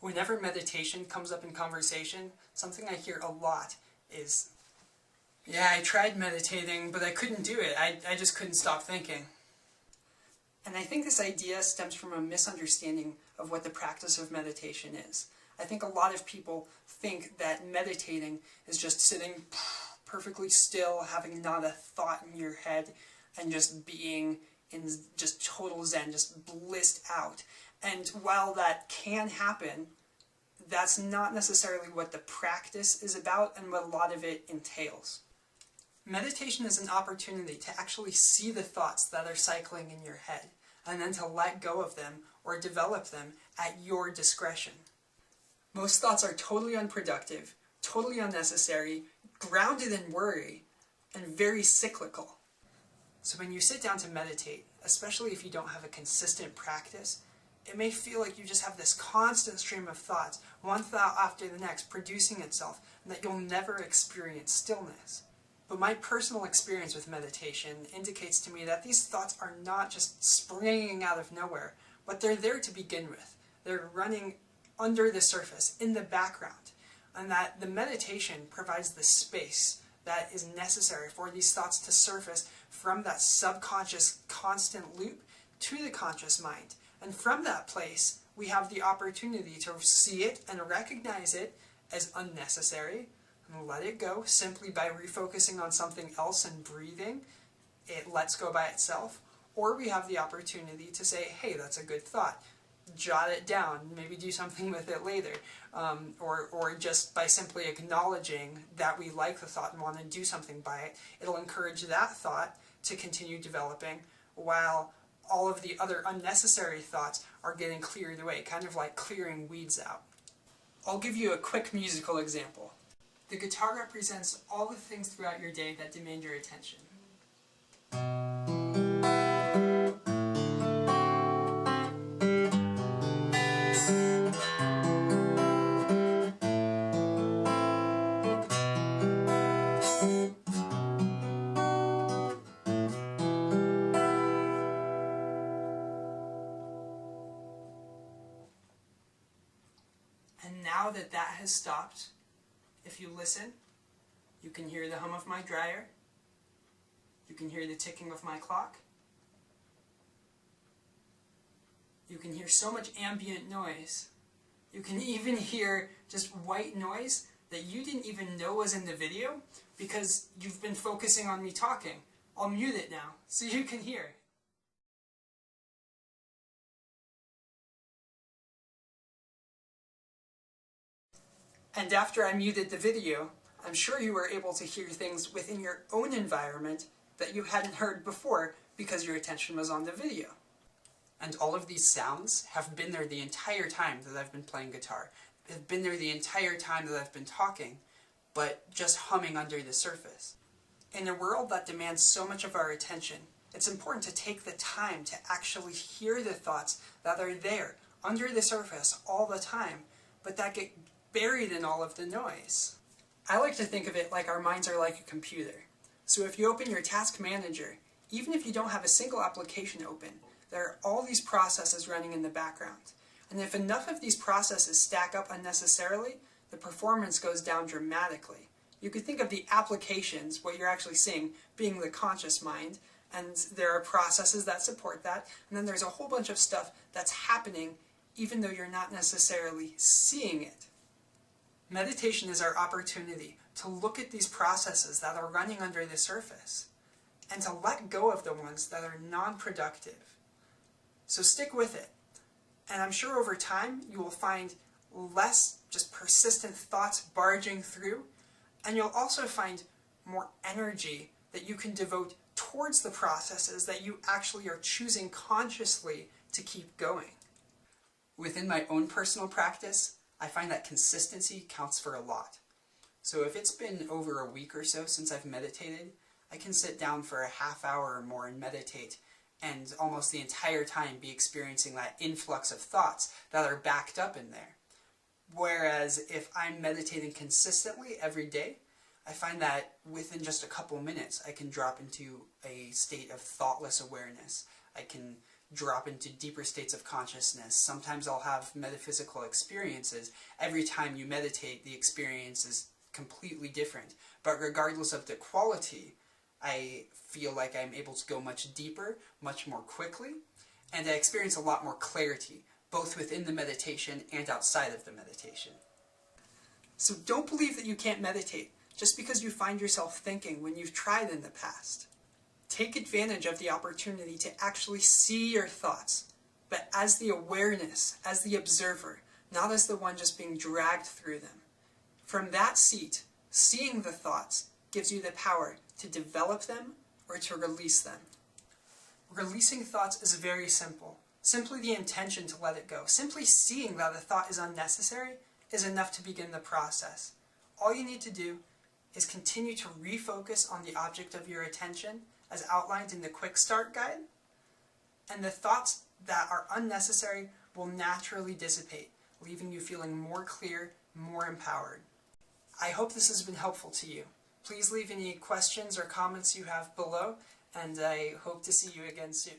Whenever meditation comes up in conversation, something I hear a lot is, yeah, I tried meditating, but I couldn't do it. I just couldn't stop thinking. And I think this idea stems from a misunderstanding of what the practice of meditation is. I think a lot of people think that meditating is just sitting perfectly still, having not a thought in your head, and just being in just total zen, just blissed out. And while that can happen, that's not necessarily what the practice is about and what a lot of it entails. Meditation is an opportunity to actually see the thoughts that are cycling in your head, and then to let go of them or develop them at your discretion. Most thoughts are totally unproductive, totally unnecessary, grounded in worry, and very cyclical. So when you sit down to meditate, especially if you don't have a consistent practice, it may feel like you just have this constant stream of thoughts, one thought after the next, producing itself, and that you'll never experience stillness. But my personal experience with meditation indicates to me that these thoughts are not just springing out of nowhere, but they're there to begin with. They're running under the surface, in the background, and that the meditation provides the space that is necessary for these thoughts to surface from that subconscious constant loop to the conscious mind. And from that place, we have the opportunity to see it and recognize it as unnecessary, and let it go simply by refocusing on something else and breathing. It lets go by itself. Or we have the opportunity to say, hey, that's a good thought. Jot it down, maybe do something with it later. Or just by simply acknowledging that we like the thought and want to do something by it, it'll encourage that thought to continue developing while all of the other unnecessary thoughts are getting cleared away, kind of like clearing weeds out. I'll give you a quick musical example. The guitar represents all the things throughout your day that demand your attention. And now that that has stopped, if you listen, you can hear the hum of my dryer, you can hear the ticking of my clock, you can hear so much ambient noise, you can even hear just white noise that you didn't even know was in the video because you've been focusing on me talking. I'll mute it now so you can hear. And after I muted the video, I'm sure you were able to hear things within your own environment that you hadn't heard before because your attention was on the video. And all of these sounds have been there the entire time that I've been playing guitar. They've been there the entire time that I've been talking, but just humming under the surface. In a world that demands so much of our attention, it's important to take the time to actually hear the thoughts that are there, under the surface, all the time, but that get buried in all of the noise. I like to think of it like our minds are like a computer. So if you open your task manager, even if you don't have a single application open, there are all these processes running in the background. And if enough of these processes stack up unnecessarily, the performance goes down dramatically. You could think of the applications, what you're actually seeing, being the conscious mind, and there are processes that support that, and then there's a whole bunch of stuff that's happening even though you're not necessarily seeing it. Meditation is our opportunity to look at these processes that are running under the surface and to let go of the ones that are non-productive. So stick with it. And I'm sure over time you will find less just persistent thoughts barging through, and you'll also find more energy that you can devote towards the processes that you actually are choosing consciously to keep going. Within my own personal practice, I find that consistency counts for a lot. So if it's been over a week or so since I've meditated, I can sit down for a half hour or more and meditate, and almost the entire time be experiencing that influx of thoughts that are backed up in there. Whereas if I'm meditating consistently every day, I find that within just a couple minutes I can drop into a state of thoughtless awareness. I can drop into deeper states of consciousness. Sometimes I'll have metaphysical experiences. Every time you meditate, the experience is completely different. But regardless of the quality, I feel like I'm able to go much deeper, much more quickly, and I experience a lot more clarity, both within the meditation and outside of the meditation. So don't believe that you can't meditate just because you find yourself thinking when you've tried in the past. Take advantage of the opportunity to actually see your thoughts, but as the awareness, as the observer, not as the one just being dragged through them. From that seat, seeing the thoughts gives you the power to develop them or to release them. Releasing thoughts is very simple. Simply the intention to let it go. Simply seeing that a thought is unnecessary is enough to begin the process. All you need to do is continue to refocus on the object of your attention as outlined in the Quick Start Guide, and the thoughts that are unnecessary will naturally dissipate, leaving you feeling more clear, more empowered. I hope this has been helpful to you. Please leave any questions or comments you have below, and I hope to see you again soon.